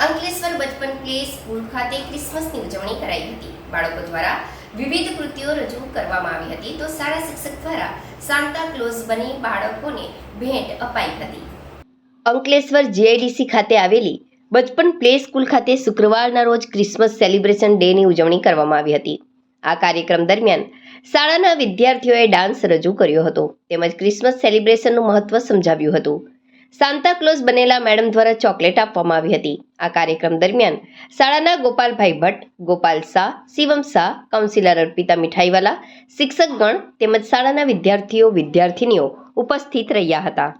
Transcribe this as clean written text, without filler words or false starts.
અંકલેશ્વર બચપન play school ખાતે ક્રિસમસની ઉજવણી કરાઈ હતી. બાળકો દ્વારા વિવિધ કૃતિઓ રજૂ કરવામાં આવી હતી તો શાળા શિક્ષક દ્વારા સાન્તા ક્લોઝ બની બાળકોને ભેટ અપાઈ હતી. અંકલેશ્વર જીઆઈડીસી ખાતે આવેલી બચપન પ્લે સ્કૂલ ખાતે શુક્રવારના રોજ ક્રિસમસ સેલિબ્રેશન ડેની ઉજવણી કરવામાં આવી હતી. આ કાર્યક્રમ દરમિયાન શાળાના વિદ્યાર્થીઓએ ડાન્સ રજૂ કર્યો હતો તેમજ ક્રિસમસ સેલિબ્રેશનનું મહત્વ સમજાવ્યું હતું. સાન્તા ક્લોઝ બનેલા મેડમ દ્વારા ચોકલેટ આપવામાં આવી હતી. આ કાર્યક્રમ દરમિયાન શાળાના ગોપાલભાઈ ભટ્ટ, ગોપાલ શાહ, શિવમ શાહ, કાઉન્સિલર અર્પિતા મીઠાઈવાલા, શિક્ષકગણ તેમજ શાળાના વિદ્યાર્થીઓ વિદ્યાર્થિનીઓ ઉપસ્થિત રહ્યા હતા.